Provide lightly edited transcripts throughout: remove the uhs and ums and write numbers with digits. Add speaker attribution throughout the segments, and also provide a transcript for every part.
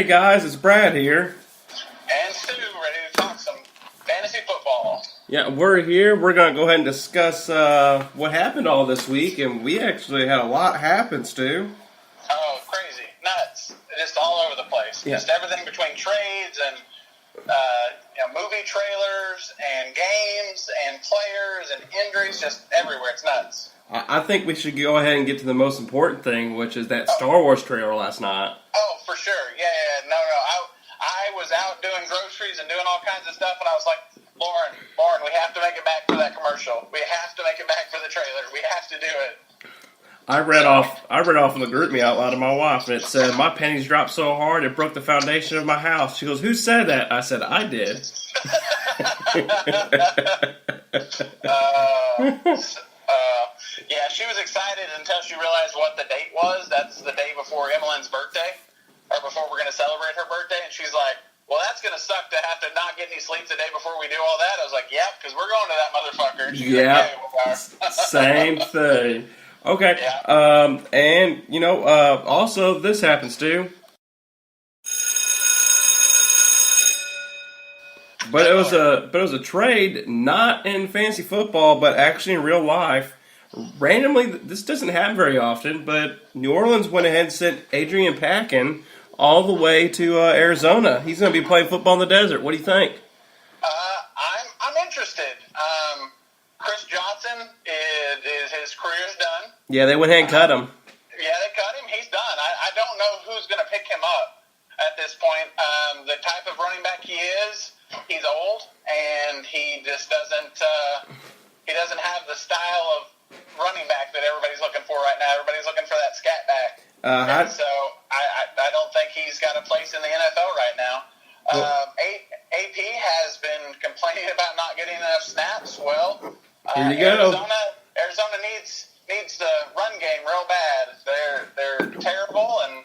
Speaker 1: Hey guys, it's Brad here.
Speaker 2: And Stu, ready to talk some fantasy football.
Speaker 1: Yeah, we're here. We're going to go ahead and discuss what happened all this week, and we actually had a lot happen, Stu.
Speaker 2: Oh, crazy. Nuts. Just all over the place.
Speaker 1: Yeah.
Speaker 2: Just everything between trades and movie trailers and games and players and injuries, just everywhere. It's nuts.
Speaker 1: I think we should go ahead and get to the most important thing, which is that Star Wars trailer last night.
Speaker 2: Oh, for sure. Yeah. No. I was out doing groceries and doing all kinds of stuff, and I was like, Lauren, we have to make it back for that commercial. We have to make it back for the trailer. We have to do it.
Speaker 1: I read off in the group me out loud to my wife, and it said, "My pennies dropped so hard it broke the foundation of my house." She goes, "Who said that?" I said, "I did."
Speaker 2: Yeah, she was excited until she realized what the date was. That's the day before Emmeline's birthday, or before we're going to celebrate her birthday. And she's like, "Well, that's going to suck to have to not get any sleep the day before we do all that." I was like, "Yep, because we're going to that motherfucker." And she's
Speaker 1: Yeah,
Speaker 2: like, "Hey, we are."
Speaker 1: same thing. Okay,
Speaker 2: Yeah.
Speaker 1: and also this happens too. But it was a trade, not in fantasy football, but actually in real life. Randomly, this doesn't happen very often, but New Orleans went ahead and sent Adrian Packin all the way to Arizona. He's going to be playing football in the desert. What do you think?
Speaker 2: I'm interested. Chris Johnson is his career's done.
Speaker 1: Yeah, they went ahead and cut him.
Speaker 2: Yeah, they cut him. He's done. I don't know who's going to pick him up at this point. The type of running back he is, he's old, and he just doesn't have the style of running back that everybody's looking for right now. Everybody's looking for that scat back. So I don't think he's got a place in the NFL right now. AP has been complaining about not getting enough snaps. Well,
Speaker 1: here you go.
Speaker 2: Arizona needs the run game real bad. They're terrible, and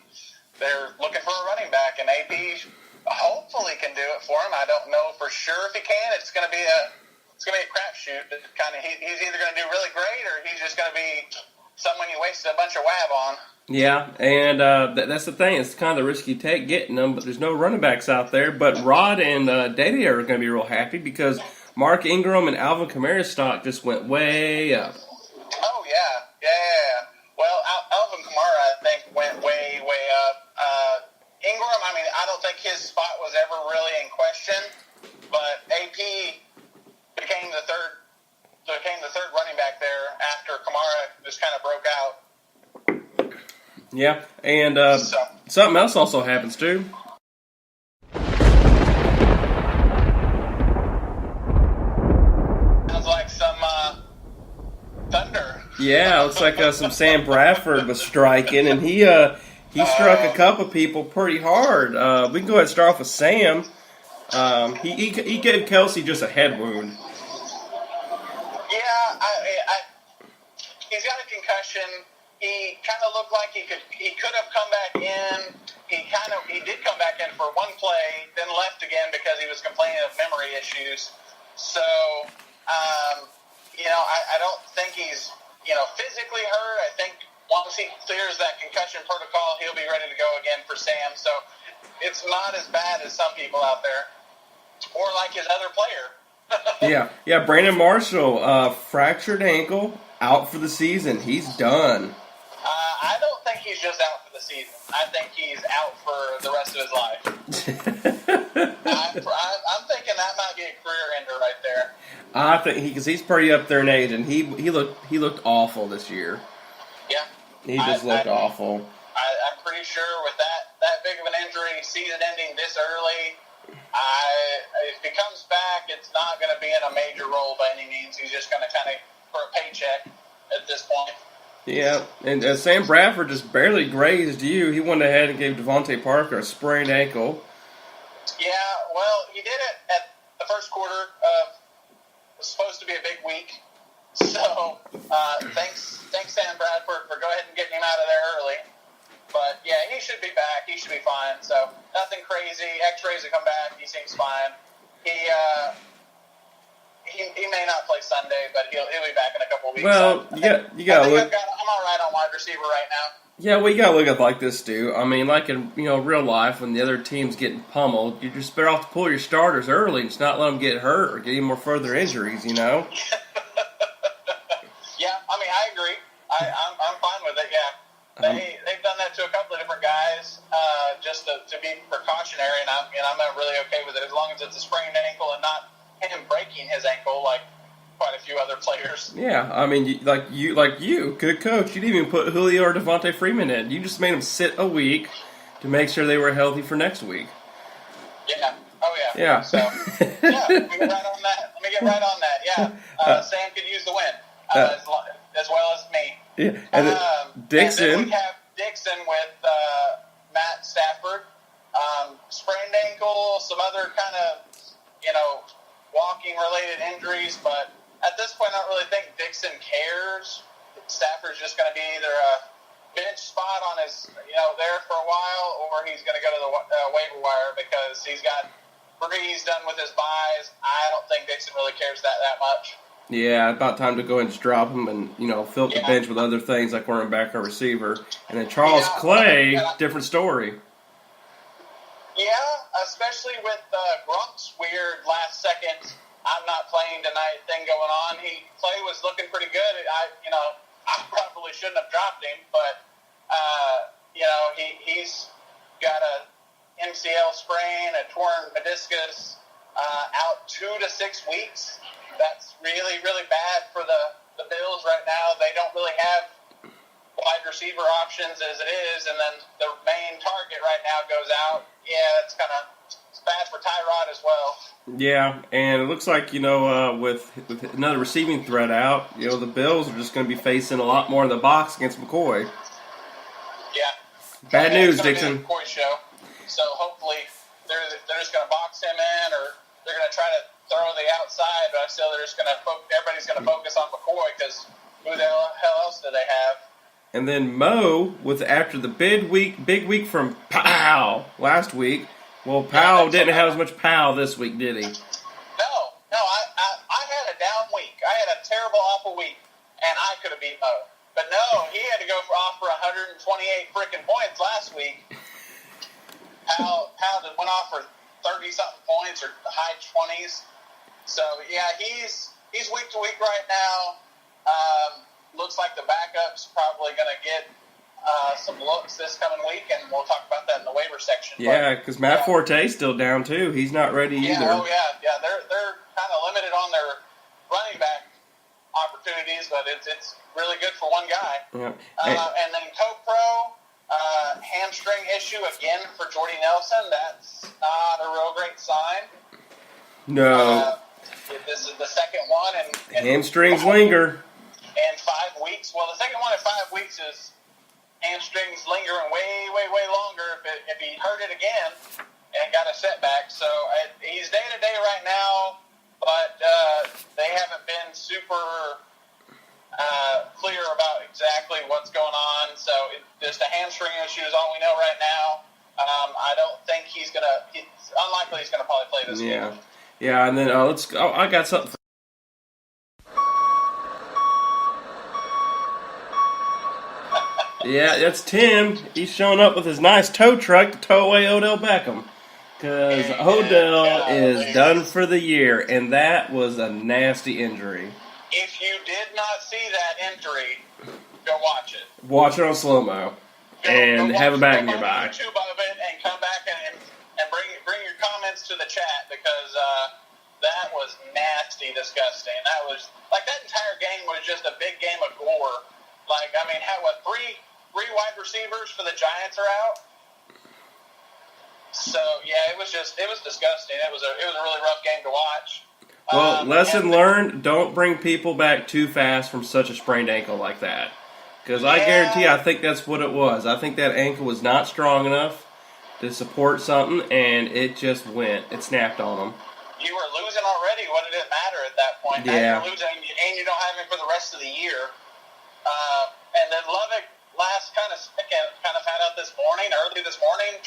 Speaker 2: they're looking for a running back, and AP hopefully can do it for him. I don't know for sure if he can. It's going to be a crapshoot. He's either going to do really great, or he's just going to be someone you wasted a bunch of wab on.
Speaker 1: Yeah, and that's the thing. It's kind of the risky take getting them, but there's no running backs out there. But Rod and Dede are going to be real happy because Mark Ingram and Alvin Kamara's stock just went way up.
Speaker 2: Oh, yeah. Well, Alvin Kamara, I think, went way, way up. Ingram, I don't think his spot was ever really in question, but AP became the third running back there after Kamara just kind of broke out.
Speaker 1: Yeah, and something else also happens too.
Speaker 2: Sounds like some thunder.
Speaker 1: Yeah, looks like some Sam Bradford was striking, and he struck a couple people pretty hard. We can go ahead and start off with Sam. He gave Kelsey just a head wound.
Speaker 2: Yeah, he's got a concussion. He kind of looked like he could have come back in. He did come back in for one play, then left again because he was complaining of memory issues. So, I don't think he's physically hurt. I think once he clears that concussion protocol, he'll be ready to go again for Sam. So it's not as bad as some people out there, or like his other player.
Speaker 1: Yeah. Brandon Marshall, fractured ankle, out for the season. He's done.
Speaker 2: I don't think he's just out for the season. I think he's out for the rest of his life. I'm thinking that might be a career ender right there.
Speaker 1: I think because he's pretty up there in age, and he looked awful this year.
Speaker 2: Yeah,
Speaker 1: he just looked awful.
Speaker 2: I'm pretty sure with that big of an injury, season ending this early, if he comes back, it's not going to be in a major role by any means. He's just going to kind of for a paycheck at this point.
Speaker 1: Yeah, and Sam Bradford just barely grazed you. He went ahead and gave Devontae Parker a sprained ankle.
Speaker 2: Yeah, well, he did it at the first quarter of was supposed to be a big week. So thanks Sam Bradford for go ahead and getting him out of there early. But yeah, he should be back. He should be fine. So nothing crazy. X-rays have come back. He seems fine. He may not play Sunday, but he'll be back in a couple of weeks.
Speaker 1: Well, you got to look.
Speaker 2: I'm all right on wide receiver right now.
Speaker 1: Yeah, well, you gotta look at it like this, Stu. I mean, like in real life, when the other team's getting pummeled, you're just better off to pull your starters early and just not let them get hurt or get any more further injuries.
Speaker 2: Yeah, I mean, I agree. I'm fine with it. Yeah, they've done that to a couple of different guys, just to be precautionary, and I'm really okay with it as long as it's a sprained ankle and not him breaking his ankle like quite a few other players.
Speaker 1: Yeah, I mean, you, good coach. You didn't even put Julio or Devontae Freeman in. You just made them sit a week to make sure they were healthy for next week.
Speaker 2: Yeah. Oh yeah.
Speaker 1: Yeah.
Speaker 2: So yeah, let me get right on that. Yeah. Sam could use the win as well as me.
Speaker 1: Yeah. And Dixon.
Speaker 2: And then we have Dixon with Matt Stafford, sprained ankle, some other kind of walking related injuries, but at this point, I don't really think Dixon cares. Stafford's just going to be either a bench spot on his, there for a while, or he's going to go to the waiver wire because he's got Breeze done with his buys. I don't think Dixon really cares that much.
Speaker 1: Yeah, about time to go and just drop him and, fill up the bench with other things like running back or receiver. And then Charles Clay, different story.
Speaker 2: Yeah, especially with Grunk's weird last second I'm not playing tonight thing going on. Clay was looking pretty good. I probably shouldn't have dropped him, but he's got a MCL sprain, a torn meniscus, out 2 to 6 weeks. That's really, really bad for the Bills right now. They don't really have wide receiver options as it is, and then the main target right now goes out. Yeah, it's bad for Tyrod as well.
Speaker 1: Yeah, and it looks like, with another receiving threat out, the Bills are just going to be facing a lot more in the box against McCoy.
Speaker 2: Yeah.
Speaker 1: Bad news,
Speaker 2: it's
Speaker 1: Dixon.
Speaker 2: Be the McCoy show. So hopefully they're just going to box him in, or they're going to try to throw the outside, but still everybody's going to focus on McCoy because who the hell else do they have?
Speaker 1: And then Mo, after the big week from Powell last week. Well, Powell didn't have as much Powell this week, did he?
Speaker 2: No. I had a down week. I had a terrible, awful week, and I could have beat Mo. But no, he had to go off for 128 freaking points last week. Powell went off for 30-something points or high 20s. So, yeah, he's week to week right now. Looks like the backup's probably going to get some looks this coming week, and we'll talk about that in the waiver section.
Speaker 1: Yeah, because Matt Forte's still down, too. He's not ready either.
Speaker 2: Oh, yeah. They're kind of limited on their running back opportunities, but it's really good for one guy.
Speaker 1: Yeah.
Speaker 2: And then Co-Pro, hamstring issue again for Jordy Nelson. That's not a real great sign.
Speaker 1: No.
Speaker 2: This is the second one. And
Speaker 1: hamstrings linger.
Speaker 2: In 5 weeks. Well, the second one in 5 weeks is hamstrings lingering way, way, way longer if he hurt it again and got a setback. So he's day-to-day right now, but they haven't been super clear about exactly what's going on. So just a hamstring issue is all we know right now. I don't think it's unlikely he's going to probably play this week.
Speaker 1: Yeah, and then I got something. Yeah, that's Tim. He's showing up with his nice tow truck to tow away Odell Beckham. Because Odell is done for the year, and that was a nasty injury.
Speaker 2: If you did not see that injury, go watch it.
Speaker 1: Watch it on slow-mo. And have it back nearby.
Speaker 2: YouTube of it and come back and bring your comments to the chat because that was nasty, disgusting. That was like that entire game was just a big game of gore. Like three wide receivers for the Giants are out. So yeah, it was disgusting. It was a really rough game to watch.
Speaker 1: Well, lesson learned: don't bring people back too fast from such a sprained ankle like that. Because I guarantee, I think that's what it was. I think that ankle was not strong enough to support something, and it just went. It snapped on him.
Speaker 2: You were losing already. What did it matter at that point?
Speaker 1: Yeah.
Speaker 2: Now you're losing, and you don't have him for the rest of the year. And then Lovick kind of found out early this morning,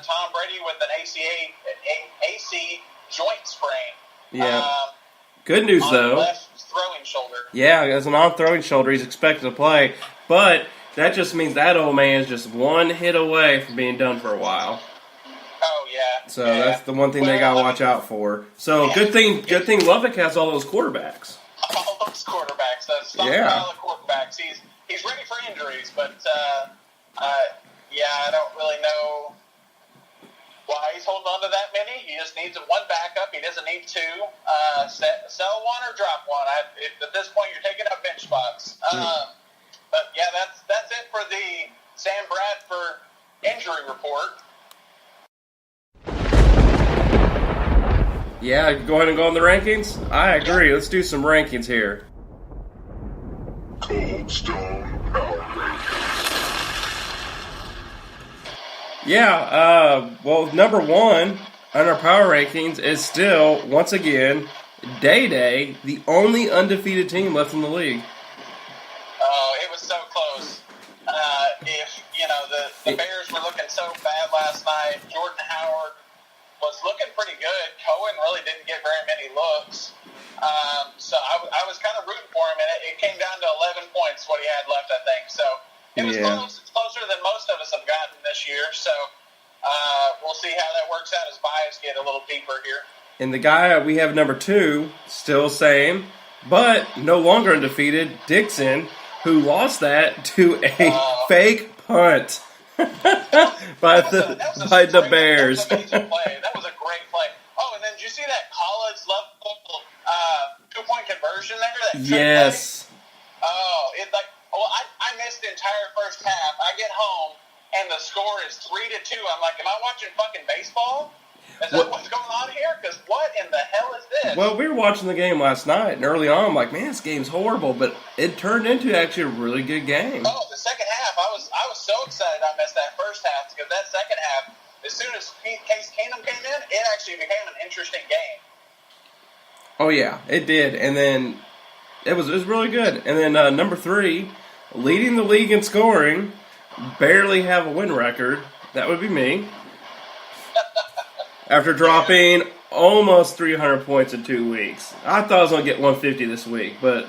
Speaker 2: Tom Brady with an AC joint sprain.
Speaker 1: Yeah. Good news,
Speaker 2: on
Speaker 1: though.
Speaker 2: Left throwing shoulder.
Speaker 1: Yeah, as an on-throwing shoulder, he's expected to play. But that just means that old man is just one hit away from being done for a while.
Speaker 2: Oh yeah.
Speaker 1: So
Speaker 2: yeah.
Speaker 1: that's the one thing they gotta watch out for. So good thing Lubbock has all those quarterbacks.
Speaker 2: All those quarterbacks, those style of quarterbacks. He's ready for injuries, but I don't really know why he's holding on to that many. He just needs one backup. He doesn't need two. Sell one or drop one. At this point, you're taking up bench spots. But yeah, that's it for the Sam Bradford injury report.
Speaker 1: Yeah, go ahead and go on the rankings. I agree. Let's do some rankings here.
Speaker 3: Cold Stone Power Rankings.
Speaker 1: Yeah, well, number one on our power rankings is still, once again, Day, the only undefeated team left in the league.
Speaker 2: Oh, it was so close. If, the Bears were looking so bad last night, Jordan Howard was looking pretty good. Cohen really didn't get very many looks. So I was kind of rooting for him, and it came down to 11 points, what he had left, I think. So it was close. It's closer than most of us have gotten this year. So we'll see how that works out as buys get a little deeper here.
Speaker 1: And the guy we have number two, still same, but no longer undefeated, Dixon, who lost that to a fake punt by the Bears.
Speaker 2: That was an amazing play. That was a great play. Oh, and then did you see that college level 2-point conversion there? That
Speaker 1: Yes.
Speaker 2: play? Oh, I missed the entire first half. I get home and the score is 3-2. I'm like, am I watching fucking baseball? Is that what's going on here? Because what in the hell is this?
Speaker 1: Well, we were watching the game last night, and early on, I'm like, man, this game's horrible, but it turned into actually a really good game.
Speaker 2: Oh, the second half, I was so excited I missed that first half, because that second half, as soon as Case Keenum came in, it actually became an interesting game.
Speaker 1: Oh, yeah, it did, and then it was really good. And then number three, leading the league in scoring, barely have a win record, that would be me. After dropping almost 300 points in 2 weeks. I thought I was going to get 150 this week, but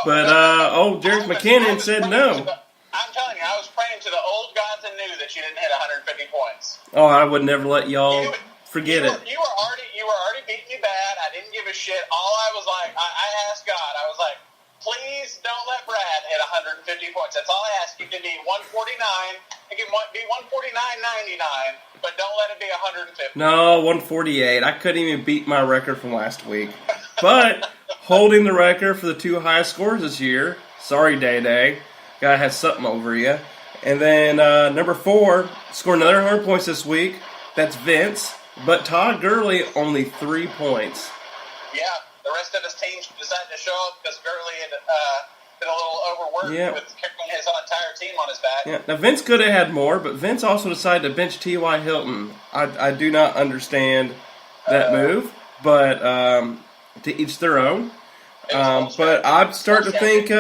Speaker 1: Jerick McKinnon said no.
Speaker 2: I'm telling you, I was praying to the old gods and knew that you didn't hit 150 points.
Speaker 1: Oh, I would never let y'all forget it.
Speaker 2: You were already beating me bad. I didn't give a shit. All I was like, I asked God, I was like, please don't let Brad hit 150 points. That's all I ask. You can be 149. It can be 149.99, but don't let it be 150.
Speaker 1: No, 148. I couldn't even beat my record from last week. But holding the record for the two highest scores this year. Sorry, Day. Guy has something over you. And then number four, scored another 100 points this week. That's Vince. But Todd Gurley, only 3 points.
Speaker 2: Yeah. The rest of his team decided to show up because Gurley had been a little overworked with carrying his entire team on his back.
Speaker 1: Yeah. Now, Vince could have had more, but Vince also decided to bench T.Y. Hilton. I do not understand that move, but to each their own. But I'm starting to think,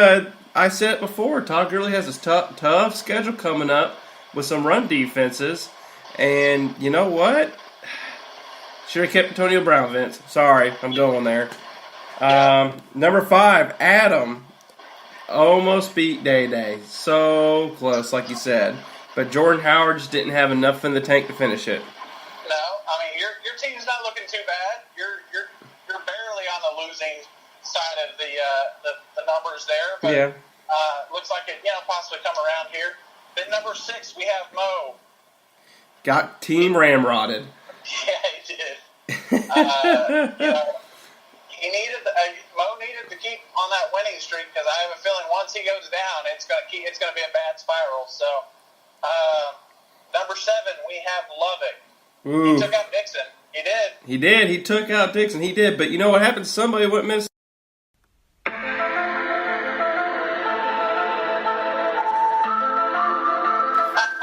Speaker 1: I said it before, Todd Gurley has a tough schedule coming up with some run defenses. And you know what? Should have kept Antonio Brown, Vince. Sorry, I'm going there. Number five, Adam. Almost beat Day. So close, like you said. But Jordan Howard just didn't have enough in the tank to finish it.
Speaker 2: No, I mean your team's not looking too bad. You're barely on the losing side of the numbers there. But looks like it possibly come around here. Then number 6 we have Mo.
Speaker 1: Got team ramrodded.
Speaker 2: Yeah, he did. Mo needed to keep on that winning streak because I have a feeling once he goes down, it's going to be a bad spiral. So, number 7, we have Lubbock.
Speaker 1: Ooh.
Speaker 2: He took out Dixon. He did.
Speaker 1: He did. He took out Dixon. He did. But you know what happened? Somebody went missing.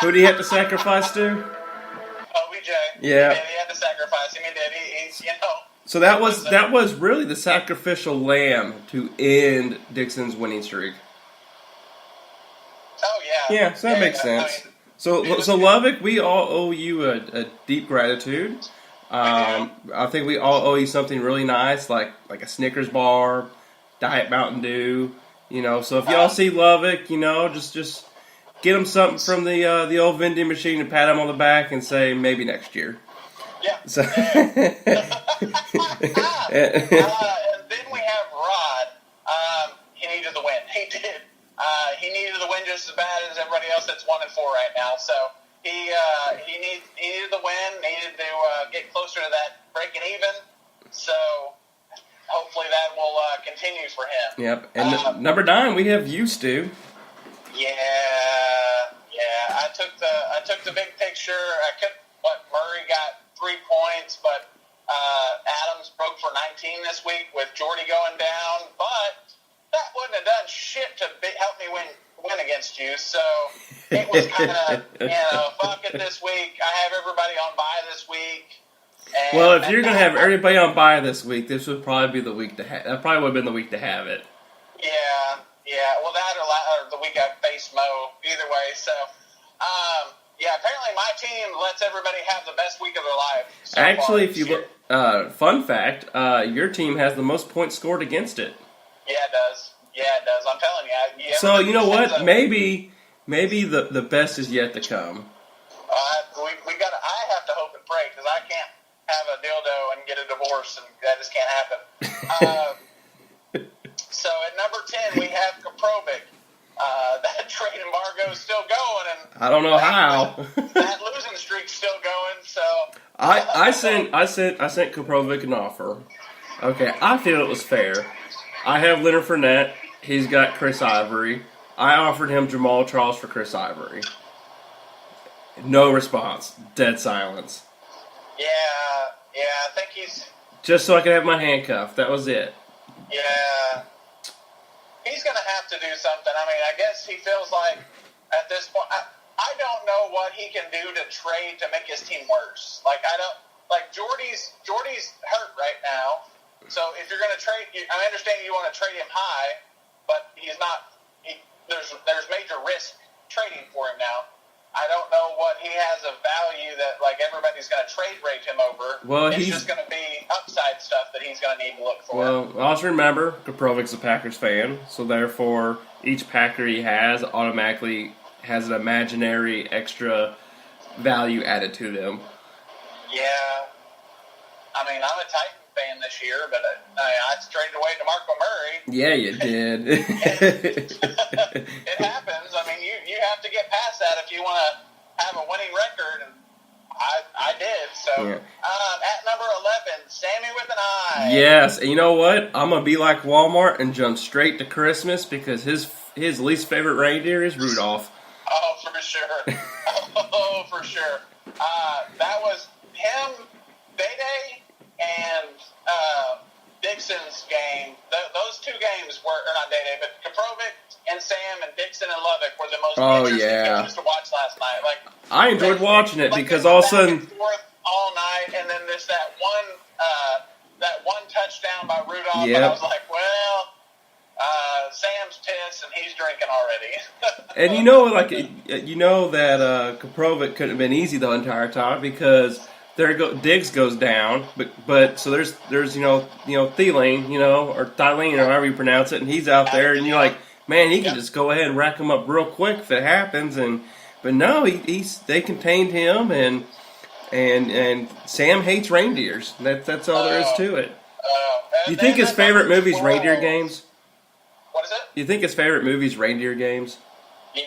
Speaker 1: Who do you have to sacrifice to?
Speaker 2: OBJ.
Speaker 1: Yeah.
Speaker 2: He had to sacrifice him. He did.
Speaker 1: So that was really the sacrificial lamb to end Dixon's winning streak.
Speaker 2: Oh yeah.
Speaker 1: Yeah, so that makes sense. So Lubbock, we all owe you a deep gratitude. I think we all owe you something really nice, like a Snickers bar, Diet Mountain Dew. So if y'all see Lubbock, just get him something from the old vending machine and pat him on the back and say maybe next year.
Speaker 2: Yeah.
Speaker 1: So,
Speaker 2: And then we have Rod. He needed the win. He did. He needed the win just as bad as everybody else that's 1-4 right now. So he needed the win. Needed to get closer to that breaking even. So hopefully that will continue for him.
Speaker 1: yep. And number 9, we have you, Stu.
Speaker 2: Yeah. I took the big picture. Murray got 3 points, but Adams broke for 19 this week with Jordy going down. But that wouldn't have done shit to help me win against you. So it was kind of fuck it this week. I have everybody on bye this week. And
Speaker 1: Well, if you're going to have everybody on bye this week, this would probably be the week to have. That probably would have been the week to have it.
Speaker 2: Yeah. Well, that or the week I faced Mo. Either way, so. Apparently my team lets everybody have the best week of their life. So
Speaker 1: Actually,
Speaker 2: far
Speaker 1: if you
Speaker 2: this year.
Speaker 1: look, fun fact, your team has the most points scored against it.
Speaker 2: Yeah, it does. I'm telling you.
Speaker 1: So you know what?
Speaker 2: Maybe
Speaker 1: Maybe the best is yet to come.
Speaker 2: we got. I have to hope and pray because I can't have a dildo and get a divorce, and that just can't happen. So at number 10 we have Kaprovic. That trade embargo is still going, and
Speaker 1: I don't know how.
Speaker 2: that losing streak's still going. So
Speaker 1: I sent Koprovic an offer. Okay, I feel it was fair. I have Leonard Fournette. He's got Chris Ivory. I offered him Jamal Charles for Chris Ivory. No response. Dead silence.
Speaker 2: yeah, I think he's.
Speaker 1: Just so I could have my handcuff. That was it.
Speaker 2: Yeah. He's going to have to do something. I mean, I guess he feels like at this point, I don't know what he can do to trade to make his team worse. Jordy's hurt right now. So if you're going to trade, I understand you want to trade him high, but he's not. There's major risk trading for him now. I don't know what he has of value that everybody's going to trade rate him over.
Speaker 1: Well,
Speaker 2: it's
Speaker 1: he's
Speaker 2: just going to be upside stuff that he's going to need to look for.
Speaker 1: Well, also remember, Koprovic's a Packers fan, so therefore each Packer he has automatically has an imaginary extra value added to them.
Speaker 2: Yeah. I mean, I'm a Titan fan this year, but I traded away DeMarco Murray.
Speaker 1: Yeah, you did.
Speaker 2: It happens. I mean, you have to get past that if you want to have a winning record, and I did. So,
Speaker 1: Yeah.
Speaker 2: at number 11, Sammy with an I.
Speaker 1: Yes, and you know what? I'm gonna be like Walmart and jump straight to Christmas because his least favorite reindeer is Rudolph.
Speaker 2: Oh, for sure. Oh, for sure. That was him, Day-Day, and Dixon's game. Those 2 games were, or not Day-Day, but Kaprovic and Sam and Dixon and Lubbock were the most interesting games to watch last night.
Speaker 1: I enjoyed watching it because all of a sudden,
Speaker 2: forth all night, and then there's that one touchdown by Rudolph,
Speaker 1: Yep.
Speaker 2: and I was like, well, Sam's pissed and he's drinking already.
Speaker 1: and you know that Koprovic couldn't have been easy the entire time because Diggs goes down, but so there's Thielen, or Thielen, or however you pronounce it, and he's out there, and you're like, man, he can just go ahead and rack him up real quick if it happens, but no, they contained him, and Sam hates reindeers. That's all there is to it. You think his favorite movie's reindeer games?
Speaker 2: What is it?
Speaker 1: You think his favorite movie's reindeer games?
Speaker 2: Yeah,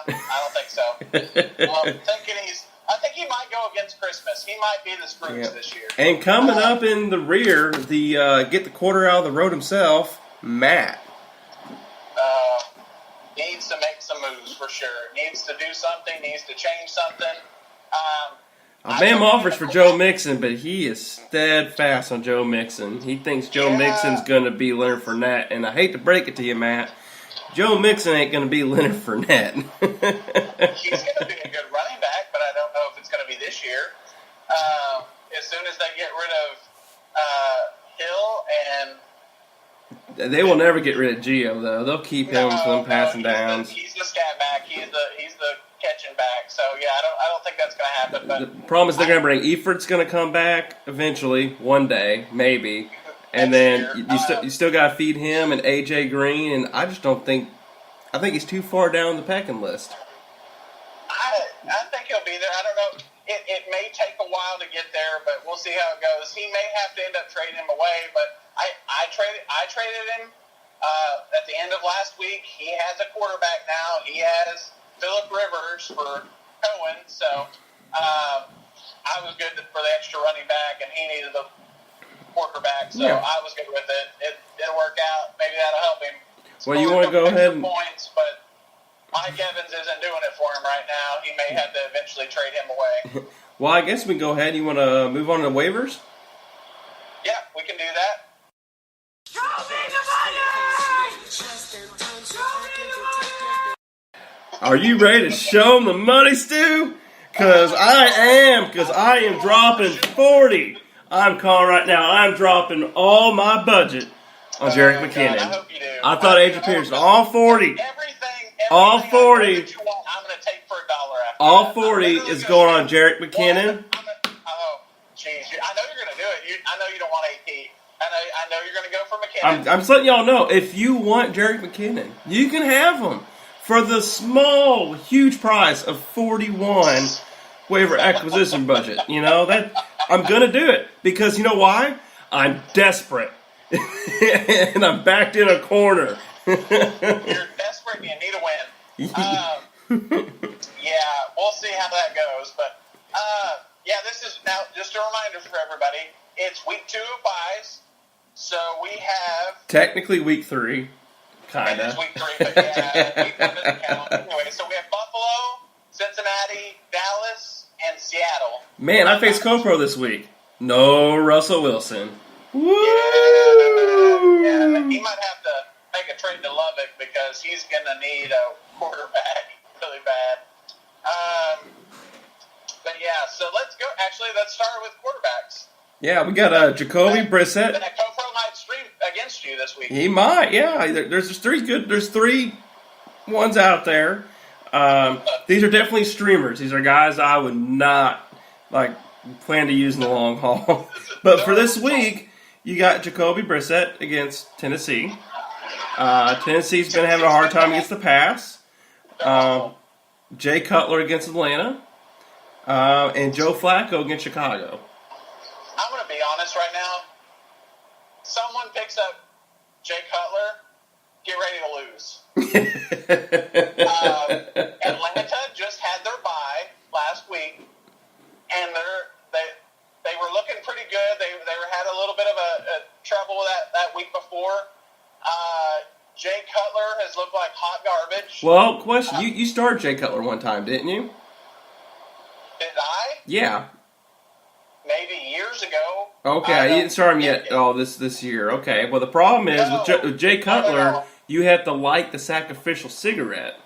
Speaker 2: I don't think so. I think he might go against Christmas. He might be the Scrooge this year.
Speaker 1: And coming up in the rear, get the quarter out of the road himself, Matt.
Speaker 2: Needs to make some moves for sure. Needs to do something. Needs to change something.
Speaker 1: Bam offers for Joe Mixon, but he is steadfast on Joe Mixon. He thinks Joe Mixon's going to be Leonard Fournette, and I hate to break it to you, Matt. Joe Mixon ain't going to be Leonard Fournette.
Speaker 2: He's going to be a good running back, but I don't know if it's going to be this year. As soon as they get rid of Hill and...
Speaker 1: They will never get rid of Gio, though. They'll keep him from passing downs.
Speaker 2: He's the scat back. He's the catching back. So yeah, I don't think that's going to happen. But
Speaker 1: The problem is they're going to bring Effort's going to come back eventually, one day, maybe. And then you still got to feed him and AJ Green, and I just don't think. I think he's too far down the pecking list.
Speaker 2: don't know. It may take a while to get there, but we'll see how it goes. He may have to end up trading him away, but I traded him at the end of last week. He has a quarterback now. He has Phillip Rivers for Cohen, so I was good for the extra running back, and he needed the quarterback, so
Speaker 1: Yeah.
Speaker 2: I was good with it. It'll work out. Maybe that'll help him.
Speaker 1: Well, you want to go ahead and
Speaker 2: points, but Mike Evans isn't doing it for him right now. He may have to eventually trade him away.
Speaker 1: well, I guess we can go ahead. You want to move on to the waivers?
Speaker 2: Yeah, we can do that.
Speaker 1: Are you ready to show them the money, Stu? Because I am dropping 40. I'm calling right now. I'm dropping all my budget on Jerick McKinnon.
Speaker 2: I hope you do.
Speaker 1: I thought Adrian Peterson, all 40.
Speaker 2: Everything
Speaker 1: All 40.
Speaker 2: that you want, I'm going to take for $1 after
Speaker 1: All
Speaker 2: that.
Speaker 1: 40
Speaker 2: I'm literally
Speaker 1: is
Speaker 2: gonna
Speaker 1: going on
Speaker 2: say,
Speaker 1: Jerick McKinnon.
Speaker 2: Oh, jeez. I know you're going to do it. I know you don't want AP. I know you're going to go for McKinnon.
Speaker 1: I'm just letting y'all know, if you want Jerick McKinnon, you can have him for the small, huge price of 41 waiver acquisition budget. You know, that I'm going to do it because you know why? I'm desperate. And I'm backed in a corner.
Speaker 2: You're desperate and you need a win. Yeah, we'll see how that goes. But, yeah, this is now just a reminder for everybody. It's week 2 of buys. So we have...
Speaker 1: Technically week 3. Kind
Speaker 2: It's
Speaker 1: of.
Speaker 2: week 3, but yeah, week 1 doesn't count. Anyway, so we have Buffalo, Cincinnati, Dallas, and Seattle.
Speaker 1: Man, I faced CoPro this week. No Russell Wilson. Woo!
Speaker 2: Yeah, he might have to make a trade to Lubbock because he's going to need a quarterback really bad. But yeah, so let's go. Actually, let's start with quarterbacks.
Speaker 1: Yeah, we got Jacoby Brissett.
Speaker 2: Then a CoPro might stream against you this week.
Speaker 1: He might, yeah. There's just 3 good. There's 3 ones out there. These are definitely streamers. These are guys I would not plan to use in the long haul. But for this week, you got Jacoby Brissett against Tennessee. Tennessee's been having a hard time against the pass. Jay Cutler against Atlanta, and Joe Flacco against Chicago.
Speaker 2: I'm going to be honest right now. Someone picks up Jay Cutler, get ready to lose. Atlanta just had their bye last week, and they were looking pretty good. They had a little bit of a trouble that week before. Jay Cutler has looked like hot garbage.
Speaker 1: Well, question: you started Jay Cutler one time, didn't you?
Speaker 2: Did I?
Speaker 1: Yeah.
Speaker 2: Maybe years ago.
Speaker 1: Okay, you didn't start him yet. Oh, this year. Okay. Well, the problem is with Jay Cutler, you have to light the sacrificial cigarette.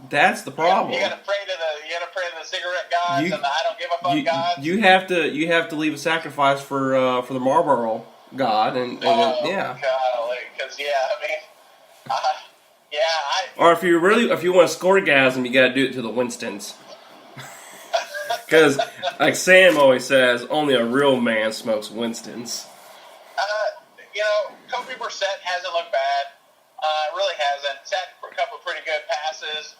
Speaker 1: That's the problem.
Speaker 2: You got to pray to the cigarette gods and the I don't give a fuck gods.
Speaker 1: You have to leave a sacrifice for the Marlboro god, and yeah.
Speaker 2: Golly, because
Speaker 1: Or if you want to scoregasm, you got to do it to the Winstons. Because, like Sam always says, only a real man smokes Winstons.
Speaker 2: Kobe Brissett hasn't looked bad. Really hasn't. He's had a couple of pretty good passes.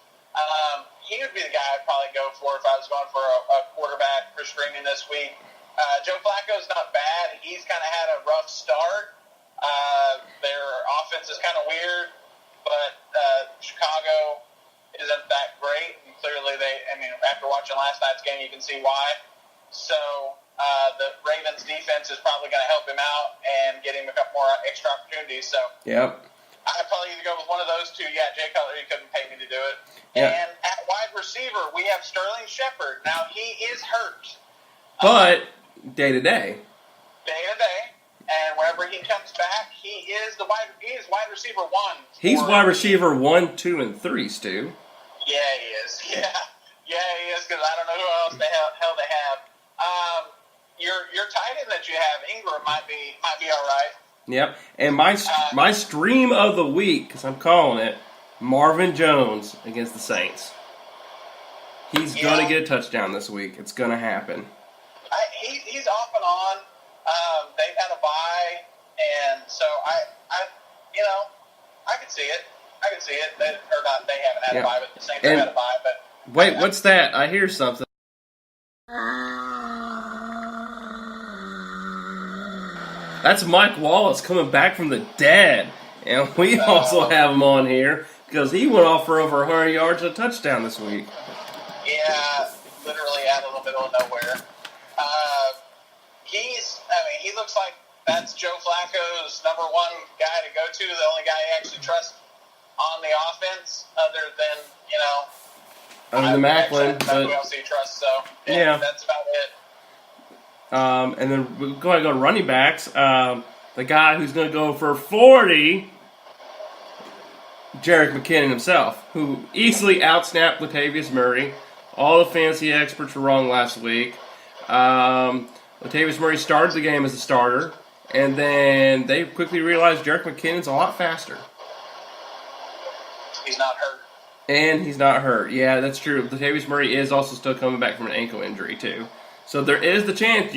Speaker 2: He would be the guy I'd probably go for if I was going for a quarterback for streaming this week. Joe Flacco's not bad. He's kind of had a rough start. Their offense is kind of weird, but Chicago isn't that great. And clearly, after watching last night's game, you can see why. So the Ravens defense is probably going to help him out and get him a couple more extra opportunities. So
Speaker 1: Yep.
Speaker 2: I'd probably either go with one of those two. Yeah, Jay Cutler, he couldn't pay me to do it.
Speaker 1: Yeah.
Speaker 2: And at wide receiver, we have Sterling Shepard. Now, he is hurt.
Speaker 1: But day to day.
Speaker 2: Day to day. And whenever he comes back, he is wide receiver 1.
Speaker 1: He's wide receiver 1, 2, and 3, Stu.
Speaker 2: Yeah, he is. Yeah, he is, because I don't know who else the hell they have. Your tight end that you have, Ingram, might be all right.
Speaker 1: Yep. And my stream of the week, because I'm calling it, Marvin Jones against the Saints. He's going to get a touchdown this week. It's going to happen.
Speaker 2: He's off and on. They've had a bye, and so I can see it. They haven't had a bye, but the Saints have had a bye. But
Speaker 1: Wait, what's that? I hear something. That's Mike Wallace coming back from the dead. And we also have him on here because he went off for over 100 yards and a touchdown this week.
Speaker 2: Yeah, literally out of the middle of nowhere. He looks like that's Joe Flacco's number one guy to go to, the only guy he actually trusts on the offense, other than,
Speaker 1: Other than Macklin.
Speaker 2: Nobody else he trusts, so
Speaker 1: Yeah.
Speaker 2: that's about it.
Speaker 1: And then we're going to go to running backs. The guy who's going to go for 40, Jerick McKinnon himself, who easily outsnapped Latavius Murray. All the fantasy experts were wrong last week. Latavius Murray started the game as a starter, and then they quickly realized Jerick McKinnon's a lot faster.
Speaker 2: He's not hurt.
Speaker 1: And he's not hurt. Yeah, that's true. Latavius Murray is also still coming back from an ankle injury, too. So there is the chance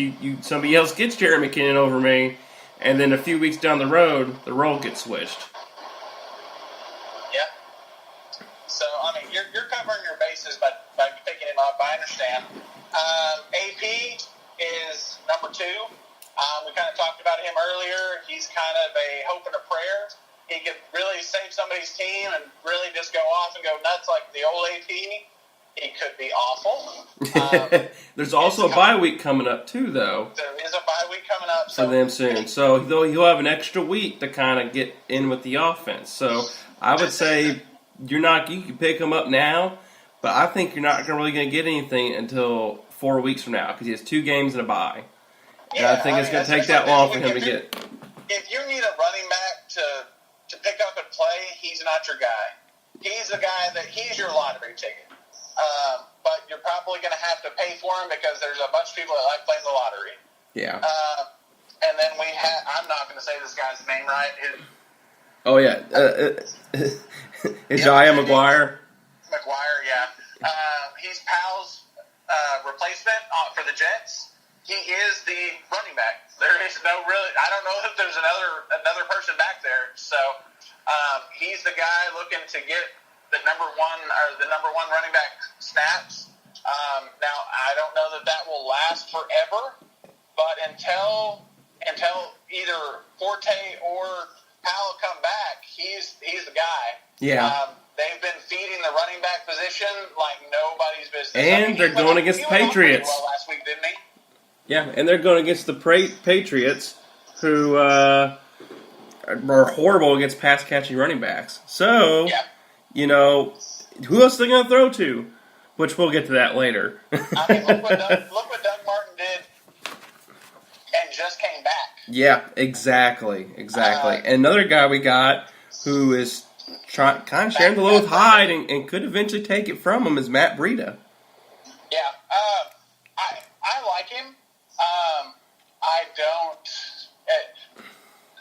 Speaker 1: somebody else gets Jerick McKinnon over me, and then a few weeks down the road, the role gets switched.
Speaker 2: Yeah. So, you're covering your bases by picking him up. I understand. AP is number 2. We kind of talked about him earlier. He's kind of a hope and a prayer. He could really save somebody's team and really just go off and go nuts like the old AP. He could be awful.
Speaker 1: There's also a bye week coming up, too, though.
Speaker 2: There is a bye week coming up.
Speaker 1: For them soon. So he'll have an extra week to kind of get in with the offense. So I would say you can pick him up now, but I think you're not really going to get anything until 4 weeks from now because he has 2 games and a bye. And I think it's going to take that long for him to get.
Speaker 2: If you need a running back to pick up and play, he's not your guy. He's the guy he's your lottery ticket. But you're probably going to have to pay for him because there's a bunch of people that like playing the lottery.
Speaker 1: Yeah.
Speaker 2: And then I'm not going to say this guy's name right.
Speaker 1: Oh, yeah. Isaiah McGuire.
Speaker 2: McGuire, yeah. He's Powell's replacement for the Jets. He is the running back. There is I don't know if there's another person back there. So he's the guy looking to get the number one running back snaps. Now I don't know that will last forever, but until either Forte or Powell come back, he's the guy.
Speaker 1: Yeah.
Speaker 2: They've been feeding the running back position like nobody's business.
Speaker 1: And they're going against the Patriots.
Speaker 2: Well last week, didn't he?
Speaker 1: Yeah, and they're going against the Patriots, who are horrible against pass-catching running backs. So, who else are they going to throw to? Which we'll get to that later.
Speaker 2: Look what Doug Martin did and just came back.
Speaker 1: Yeah, exactly. And another guy we got who is kind of sharing the load with Hyde and could eventually take it from him is Matt Breida.
Speaker 2: Yeah, I like him. I don't.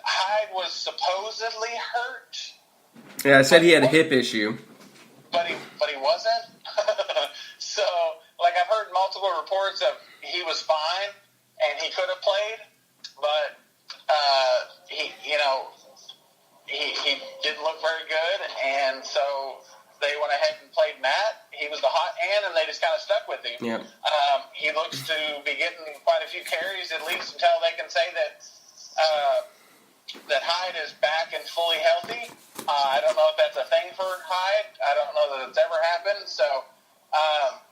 Speaker 2: Hyde was supposedly hurt.
Speaker 1: Yeah, I said he had a hip issue.
Speaker 2: But he wasn't. So, I've heard multiple reports of he was fine and he could have played, but he didn't look very good, and so they went ahead and played Matt. He was the hot hand, and they just kind of stuck with him.
Speaker 1: Yeah.
Speaker 2: He looks to be getting quite a few carries at least until they can say that Hyde is back and fully healthy. I don't know if that's a thing for Hyde. I don't know that it's ever happened. So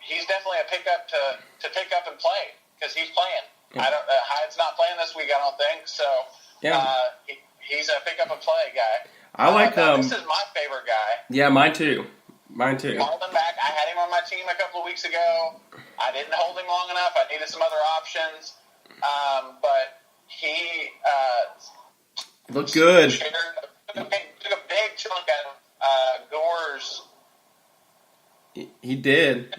Speaker 2: he's definitely a pickup to pick up and play because he's playing. Yeah. Hyde's not playing this week, I don't think. So he's a pick up and play guy.
Speaker 1: I like
Speaker 2: this is my favorite guy.
Speaker 1: Yeah, mine too. Marlon
Speaker 2: Mack. I had him on my team a couple of weeks ago. I didn't hold him long enough. I needed some other options. But he
Speaker 1: looked good.
Speaker 2: Took a big chunk out of Gore's.
Speaker 1: He did.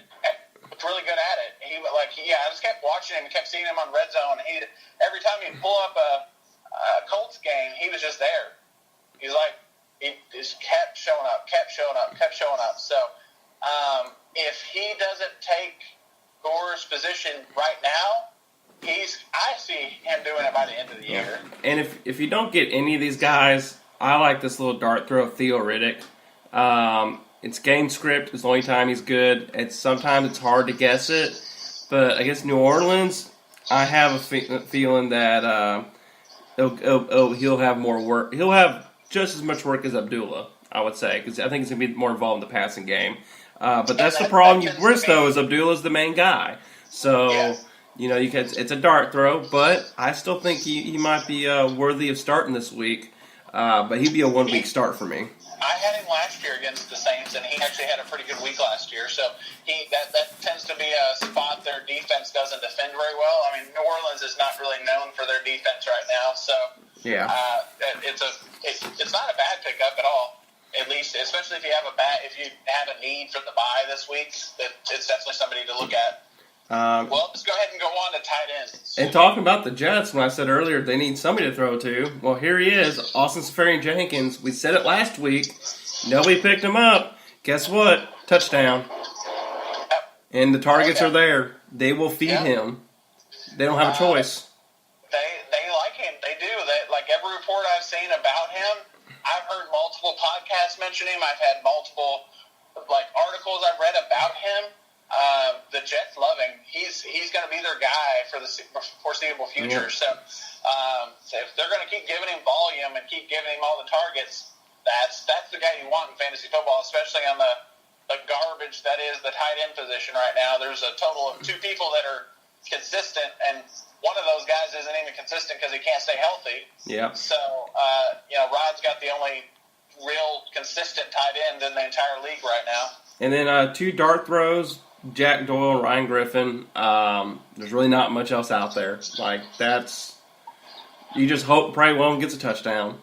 Speaker 2: Looked really good at it. I just kept watching him and kept seeing him on Red Zone. Every time he'd pull up a Colts game, he was just there. He's like, he just kept showing up. So if he doesn't take Gore's position right now, I see him doing it by the end of the year.
Speaker 1: And if you don't get any of these guys, I like this little dart throw of Theo Riddick. It's game script. It's the only time he's good. Sometimes it's hard to guess it, but against New Orleans, I have a feeling that he'll have more work. He'll have just as much work as Abdullah, I would say, because I think he's going to be more involved in the passing game. But that's the problem you risk, though, is Abdullah's the main guy. So,
Speaker 2: Yes.
Speaker 1: it's a dart throw, but I still think he might be worthy of starting this week. But he'd be a 1 week start for me.
Speaker 2: I had him last year against the Saints, and he actually had a pretty good week last year. So that tends to be a spot their defense doesn't defend very well. I mean, New Orleans is not really known for their defense right now, so
Speaker 1: Yeah.
Speaker 2: it's not a bad pickup at all. At least, especially if you have if you have a need for the bye this week, it's definitely somebody to look at. Well, let's go ahead and go on to tight ends.
Speaker 1: And talking about the Jets, when I said earlier they need somebody to throw to, well, here he is, Austin Seferian-Jenkins. We said it last week. Nobody picked him up. Guess what? Touchdown. And the targets are there. They will feed him. They don't have a choice.
Speaker 2: They like him. They do. Like every report I've seen about him, I've heard multiple podcasts mention him. I've had multiple articles I've read about him. The Jets love him. He's going to be their guy for the foreseeable future.
Speaker 1: Yeah.
Speaker 2: So if they're going to keep giving him volume and keep giving him all the targets, that's the guy you want in fantasy football, especially on the garbage that is the tight end position right now. There's a total of 2 people that are consistent, and one of those guys isn't even consistent because he can't stay healthy.
Speaker 1: Yeah.
Speaker 2: So Rod's got the only real consistent tight end in the entire league right now.
Speaker 1: And then 2 dart throws, Jack Doyle and Ryan Griffin. There's really not much else out there. You just pray one gets a touchdown.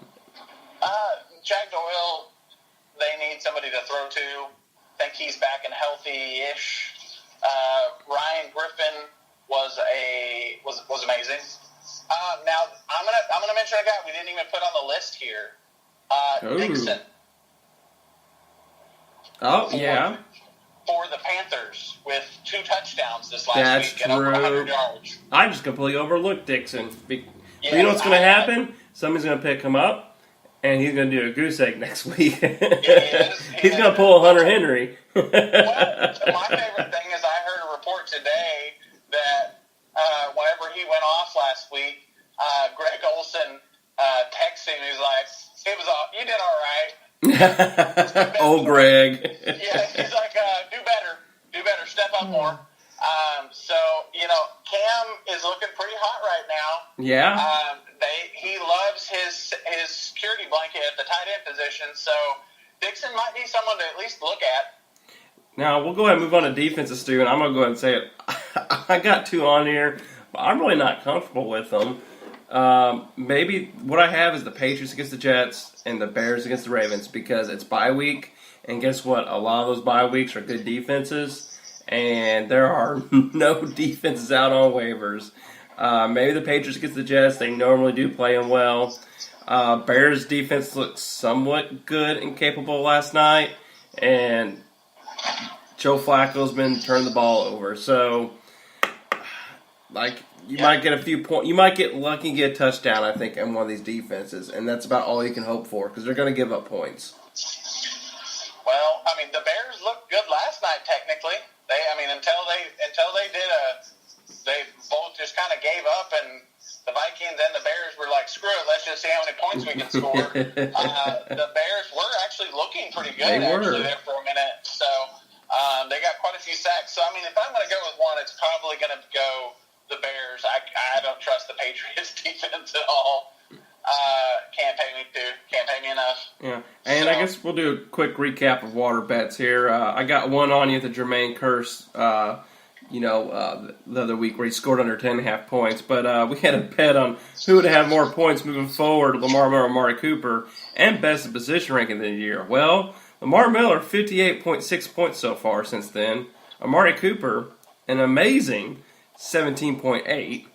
Speaker 2: Jack Doyle, they need somebody to throw to. Think he's back and healthy-ish. Ryan Griffin was amazing. Now I'm gonna mention a guy we didn't even put on the list here. Dixon.
Speaker 1: Oh, yeah.
Speaker 2: For the Panthers with 2 touchdowns this last week and over 100 yards.
Speaker 1: I just completely overlooked Dixon. But you know what's going to happen? Somebody's going to pick him up, and he's going to do a goose egg next week. He's going to pull a Hunter Henry.
Speaker 2: Well, my favorite thing is I heard a report today that whenever he went off last week, Greg Olsen texted him. He was like, "It was off. You did all right."
Speaker 1: Old Greg.
Speaker 2: Yeah, he's like, do better, step up more. So Cam is looking pretty hot right now.
Speaker 1: Yeah.
Speaker 2: He loves his security blanket at the tight end position. So Dixon might be someone to at least look at.
Speaker 1: Now we'll go ahead and move on to defenses, Stu, and I'm gonna go ahead and say it. I got 2 on here, but I'm really not comfortable with them. Maybe what I have is the Patriots against the Jets and the Bears against the Ravens because it's bye week, and guess what? A lot of those bye weeks are good defenses, and there are no defenses out on waivers. Maybe the Patriots against the Jets, they normally do play them well. Bears defense looked somewhat good and capable last night, and Joe Flacco's been turning the ball over, so you might get a few points. You might get lucky and get a touchdown, I think, in one of these defenses, and that's about all you can hope for because they're going to give up points.
Speaker 2: Well, I mean, the Bears looked good last night. Technically, until they did they both just kind of gave up, and the Vikings and the Bears were like, "Screw it, let's just see how many points we can score." The Bears were actually looking pretty good there for a minute, so they got quite a few sacks. So I mean, if I'm going to go with one, it's probably going to go the Bears. I don't trust the Patriots defense at all. Can't pay me enough.
Speaker 1: Yeah, and I guess we'll do a quick recap of water bets here. I got one on you, the Jermaine Kearse, the other week where he scored under 10.5 points. But we had a bet on who would have more points moving forward, Lamar Miller, Amari Cooper, and best in position ranking of the year. Well, Lamar Miller, 58.6 points so far since then. Amari Cooper, an amazing 17.8.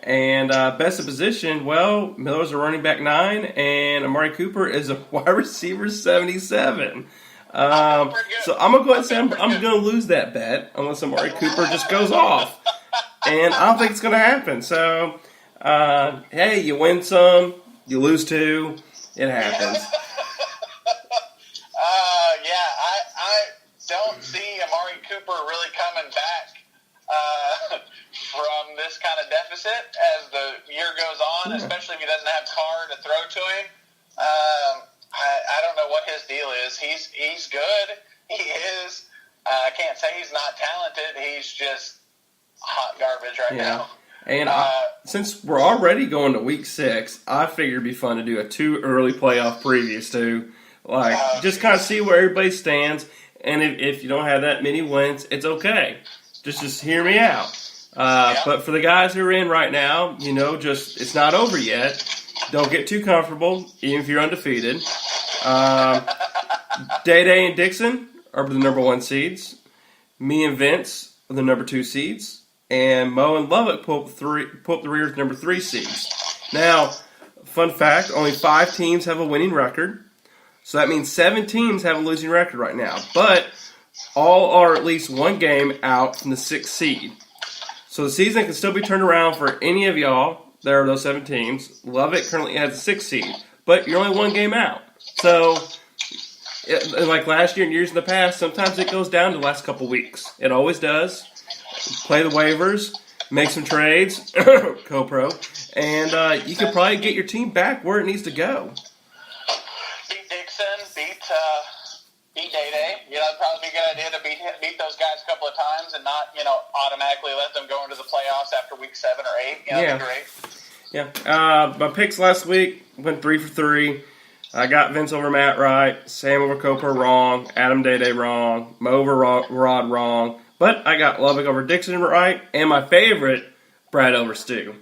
Speaker 1: And best of position, well, Miller's a running back 9, and Amari Cooper is a wide receiver 77. So I'm going to go ahead and say I'm going to lose that bet unless Amari Cooper just goes off. And I don't think it's going to happen. So, hey, you win some, you lose 2, it happens.
Speaker 2: Yeah, fun, especially if he doesn't have Carr to throw to him. I don't know what his deal is. He's good. He is. I can't say he's not talented. He's just hot garbage right now.
Speaker 1: And since we're already going to week 6, I figured it'd be fun to do a 2 early playoff previews too. Just kind of see where everybody stands. And if you don't have that many wins, it's okay. Just hear me out. But for the guys who are in right now, it's not over yet. Don't get too comfortable, even if you're undefeated. Day and Dixon are the number 1 seeds. Me and Vince are the number 2 seeds. And Mo and Lubbock pull up the rear as number 3 seeds. Now, fun fact, only 5 teams have a winning record. So that means 7 teams have a losing record right now. But all are at least 1 game out from the 6th seed. So the season can still be turned around for any of y'all. There are those 7 teams. Lubbock currently has the 6th seed. But you're only 1 game out. So, like last year and years in the past, sometimes it goes down to the last couple weeks. It always does. Play the waivers, make some trades, co-pro, and you can probably get your team back where it needs to go.
Speaker 2: Beat Dixon, beat Day. It'd probably be a good idea to beat those guys a couple of times and not, automatically let them go into the playoffs after week 7 or 8. That'd be great.
Speaker 1: Yeah. My picks last week went 3 for 3. I got Vince over Matt right, Sam over Copro wrong, Adam Day wrong, Mo over Rod wrong. But I got Lubbock over Dixon right, and my favorite, Brad over Stu.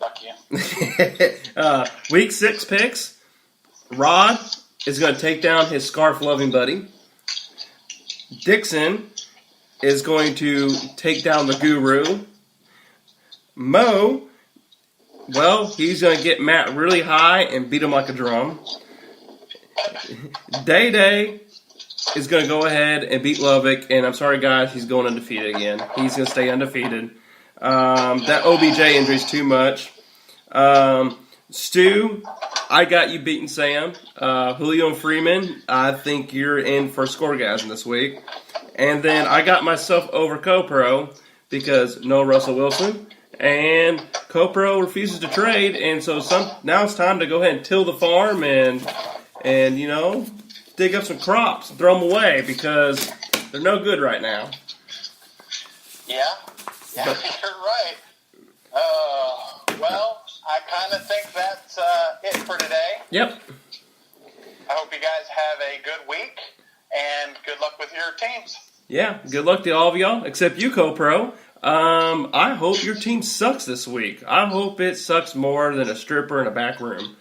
Speaker 2: Fuck you.
Speaker 1: Week 6 picks. Rod is going to take down his scarf-loving buddy. Dixon is going to take down the guru. Mo, well, he's going to get Matt really high and beat him like a drum. Day is going to go ahead and beat Lubbock, and I'm sorry, guys, he's going undefeated again. He's going to stay undefeated. That OBJ injury is too much. Stu, I got you beating Sam. Julio and Freeman, I think you're in for scoregasm this week. And then I got myself over CoPro because no Russell Wilson. And CoPro refuses to trade, and so now it's time to go ahead and till the farm and dig up some crops and throw them away because they're no good right now.
Speaker 2: Yeah, you're right. Well, I kind of think that's it for today.
Speaker 1: Yep.
Speaker 2: I hope you guys have a good week, and good luck with your teams.
Speaker 1: Yeah, good luck to all of y'all, except you, CoPro. I hope your team sucks this week. I hope it sucks more than a stripper in a back room.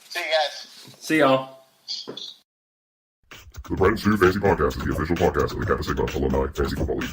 Speaker 2: See you guys.
Speaker 1: See y'all.
Speaker 3: The Brad and Stu Fantasy Podcast is the official podcast of the Kappa Sigma Alumni Fantasy Football League.